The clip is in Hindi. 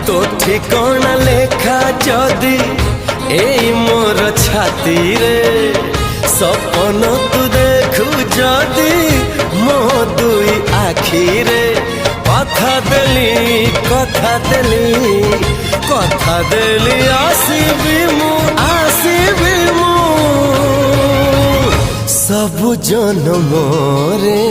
तो ठिकाना लेखा जदि एई मोर छाती रे सपन तू देखु जदि मो दुई आखी रे कथा देली आसीबी मु सब जन्म रे।